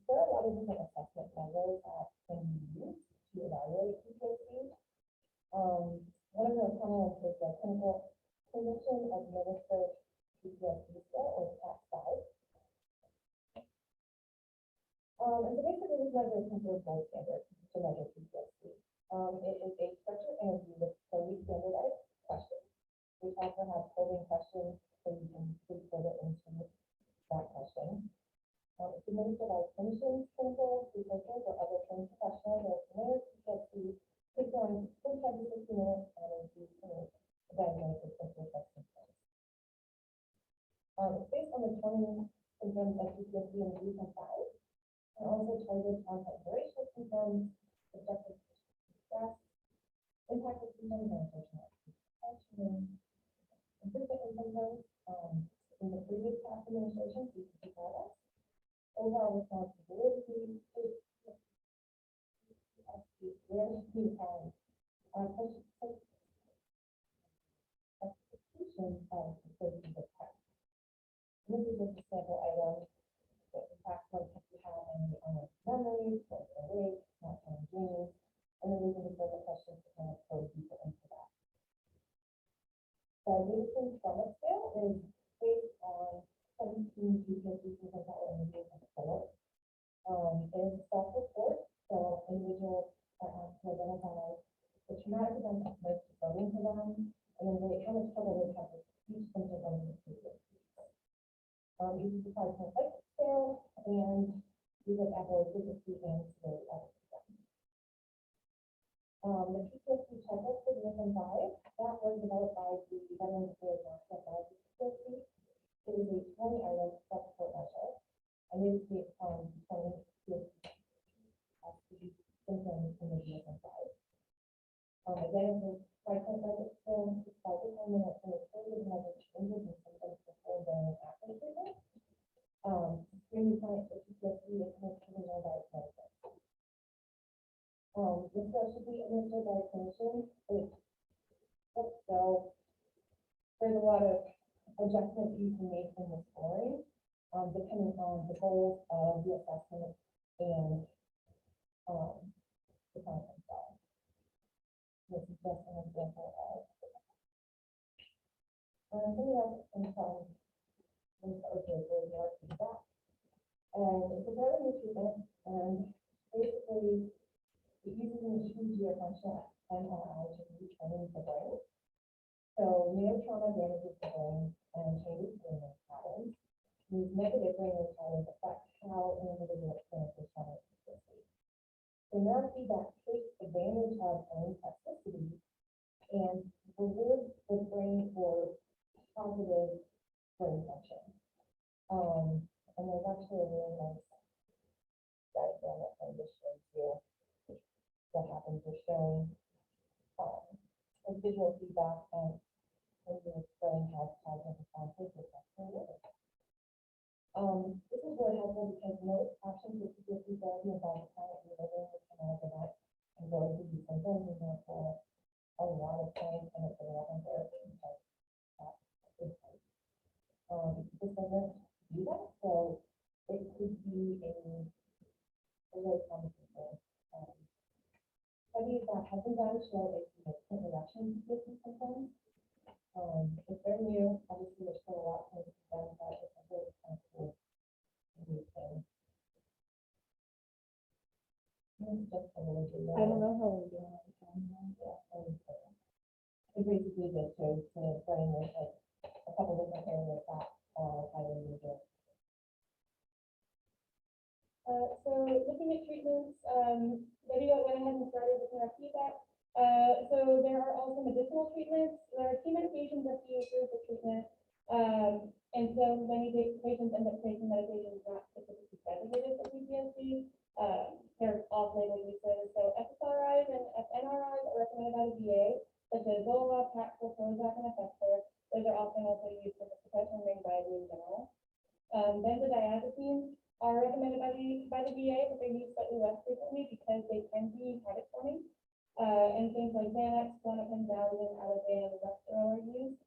There are a lot of different assessment measures that can be used to evaluate PTSD. One of the common ones is the clinical clinician administered PTSD scale, or Ptsd. And so basically this measure is considered gold standard to measure PTSD. It is a structured interview with fully standardized questions. We also have polling questions so you can dig further into that question. It's administered by clinicians, clinical researchers, or other trained professionals that are familiar with PTSD, takes around 45 to 60 minutes, and is used to diagnose with symptoms. It's based on the 20 symptoms of PTSD in the DSM-5, and also targets onset duration of symptoms, subjective stress, impact of symptoms, and emotional depression, improvement in symptoms. In the previous past administration, we can see that. Overall responsibility is execution of the safety of test. This is just a sample item that impacts what you have any memories, what you're awake, not having dreams, and then we can do further questions to kind of go deeper into that. The Davidson Trauma Scale is based on 17 PTSD symptoms that were individuals before. It is a self-report, so individuals are asked to identify the traumatic events that most disturbing to them, and then rate how much trouble they have with each symptom over the previous week. 5-point Likert scale, and we look at both frequency and severity of symptoms. The PTSD checklist for DSM-5, that was developed by the Veterans Affairs National Advisory Society. It is a 20-item self-support measure, and it is based on 20 PTSD symptoms in the DSM-5. Again, it was 5-point Likert scale, 5 to 10 minutes, and it's really measure changes in symptoms before, during, and after treatment. Screening clients for PTSD is mostly known by its medicine. This drug should be administered by a clinician. So there's a lot of adjustments you can make in the scoring, depending on the goals of the assessment and the content style. This is just an example of something else in some feedback. And it's a very new treatment, and basically it uses an EEG or functional MRI to retrain the brain. So neurotrauma damages the brain and changes brain patterns. These negative brain patterns affect how an individual experiences trauma and PTSD. So neurofeedback takes advantage of brain plasticity and rewards the brain for positive brain function. And there's actually a really nice diagram that kind of shows you what happens with showing visual feedback and when your brain has positive responses with that. This is really helpful because most options with PTSD therapy involve the client reliving the traumatic event and going through these symptoms, and therefore a lot of time and it's a lot of therapy because that's a good point. This doesn't do that, so it could be a really promising thing. Studies that have been done show a significant reduction in PTSD symptoms. It's very new, obviously there's still a lot to be done, but it's a really kind of cool new thing. It's just a really good I don't know how we're doing on time. it basically just shows the brain with like a couple different areas that are highly major. So looking at treatments, maybe I went ahead and started with our feedback. So there are also medicinal treatments. There are two medications that you use for treatment. And so many patients end up taking medications not specifically designated for PTSD. They're off-label uses. So SSRIs and FNRIs are recommended by the VA, such as Zoloft, Paxil, Prozac, and Effector. Those are often also used for depression and anxiety in general. Benzodiazepines are recommended by the VA, but they're used slightly less frequently because they can be habit forming. And things like Xanax, Klonopin, Valium, Ativan, and Restoril are used.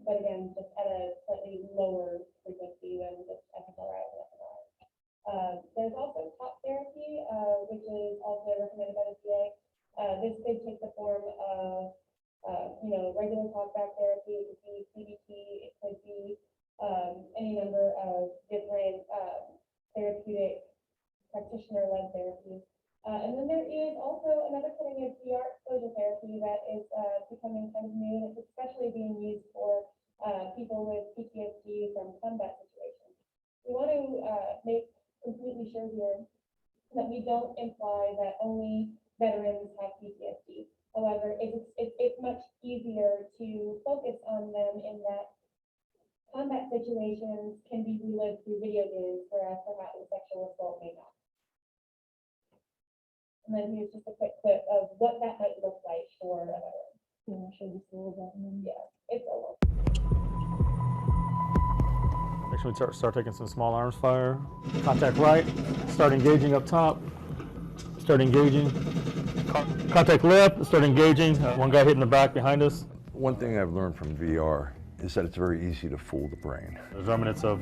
But again, just at a slightly lower frequency than just SSRIs and FNRIs. There's also talk therapy, which is also recommended by the VA. This could take the form of, regular talkback therapy. It could be CBT. It could be any number of different therapeutic practitioner-led therapy. And then there is also another setting of VR exposure therapy that is becoming kind of new, and it's especially being used for people with PTSD from combat situations. We want to make completely sure here that we don't imply that only veterans have PTSD. However, it's much easier to focus on them in that combat situations can be relived through video games, whereas perhaps a sexual assault may not. And then here's just a quick clip of what that might look like for a veteran. You want to show just a little bit? Yeah, it's a little. Make sure we start taking some small arms fire. Contact right. Start engaging up top. Start engaging. Contact left. Start engaging. One guy hitting the back behind us. One thing I've learned from VR is that it's very easy to fool the brain. There's remnants of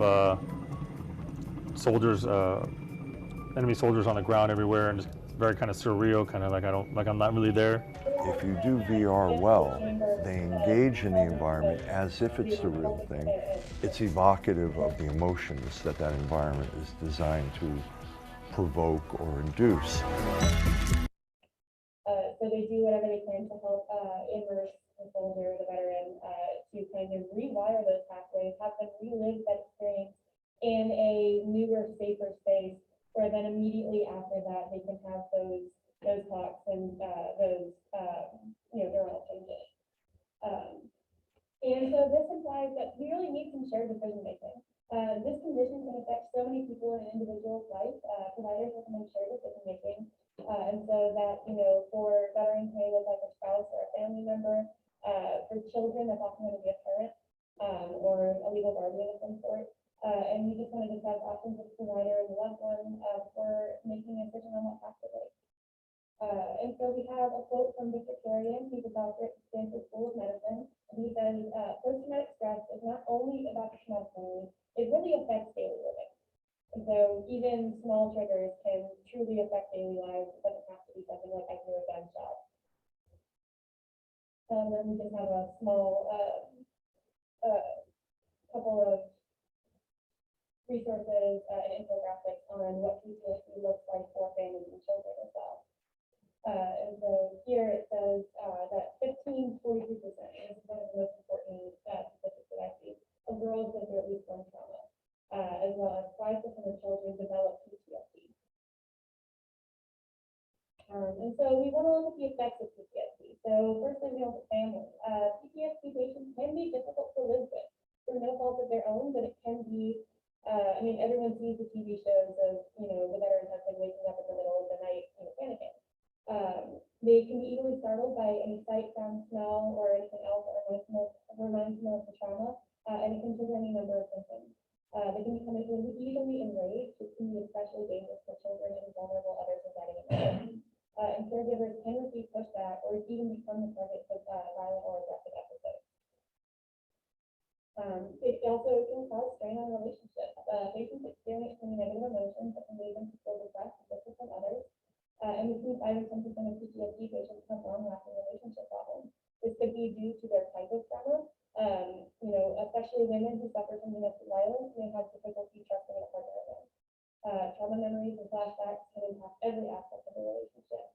soldiers, enemy soldiers on the ground everywhere, and just very kind of surreal, kind of like I'm not really there. If you do VR well, they engage in the environment as if it's the real thing. It's evocative of the emotions that that environment is designed to provoke or induce. So they do whatever they can to help immerse the soldier, the veteran, to kind of rewire those pathways, have them relive that experience so this implies that we really need some shared decision making. This condition can affect so many people in an individual's life. Providers recommend shared decision making. And so that, you know, for veterans may look like a spouse or a family member. For children, that's often going to be a parent or a legal guardian of some sort. And we just want to discuss options with the provider and the loved one for making a decision on what path to take. And so we have a quote from Victor Carrion, he's a doctor at the Stanford School of Medicine, and he says, post-traumatic stress is not only about the traumatic memory, it really affects daily living. And so even small triggers can truly affect daily lives. It doesn't have to be something like I hear a gunshot. And then we just have a small couple of resources and infographics on what PTSD looks like for families and children as well. And so here it says that 43%, and this is one of the most important statistics that I see, of girls go through at least one trauma, as well as 5% of children develop PTSD. And so we want to look at the effects of PTSD. So firstly, we look at family. PTSD patients can be difficult to live with through no fault of their own, but it can be, I mean, everyone sees the TV shows of, you know, the veteran husband waking up in the middle of the night, you know, panicking. They can be easily startled by any sight, sound, smell, or anything else that reminds them of the trauma, and it can trigger any number of symptoms. They can become easily enraged, which can be especially dangerous for children and vulnerable others residing in the home. And caregivers can receive pushback or even become the target of violent or aggressive episodes. It also can cause strain on relationships. Patients experience many negative emotions that can lead them to feel depressed and distant from others. And between 5 and 10% of PTSD patients have long-lasting relationship problems. This could be due to their type of trauma. You know, especially women who suffer from domestic violence may have difficulty trusting a partner again. Trauma memories and flashbacks can impact every aspect of the relationship.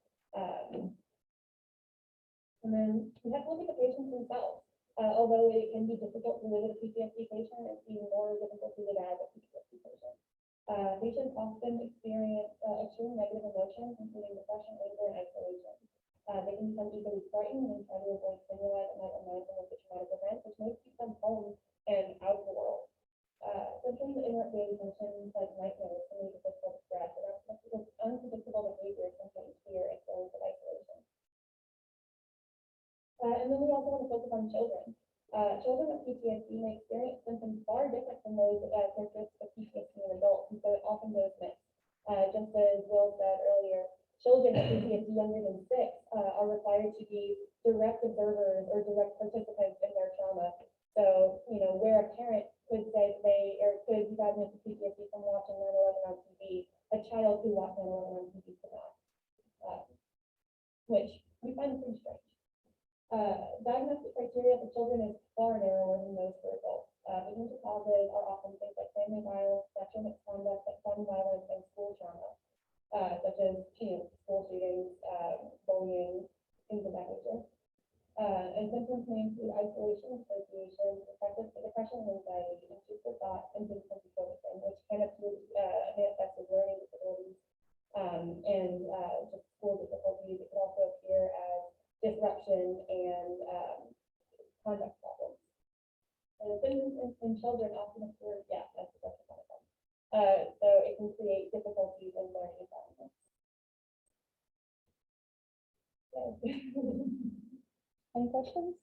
And then we have to look at the patients themselves. Although it can be difficult to live with a PTSD patient, it's even more difficult to live as a PTSD patient. Patients often experience extreme negative emotions, including depression, anger, and isolation. They can become easily frightened and try to avoid stimuli that might remind them of the traumatic event, which may keep them home and out of the world. Symptoms that interrupt daily functions like nightmares can lead to physical distress and unpredictable behavior, sometimes fear, and feelings of isolation. And then we also want to focus on children. Children with PTSD may experience symptoms far different from those characteristics of PTSD in adults, and so it often goes mixed. Just as Will said earlier, children with PTSD younger than 6 are required to be direct observers or direct participants in their trauma. So, you know, where a parent could say could be diagnosed with PTSD from watching 9/11 on TV, a child who watched 9/11 on TV could not, which we find pretty strange. Diagnostic criteria for children is far narrower than those for adults. Potential causes are often things like family violence, sexual misconduct, gun violence, and school trauma, such as, you know, school shootings, bullying, things of that nature. And symptoms may include isolation, association, depression, and anxiety, intrusive thoughts, and difficulty focusing, which can manifest as learning disabilities and just school difficulties. It could also appear as disruption and conduct problems. And symptoms in children often occur, yeah, that's the kind of thing. So it can create difficulties in learning environments. Any questions?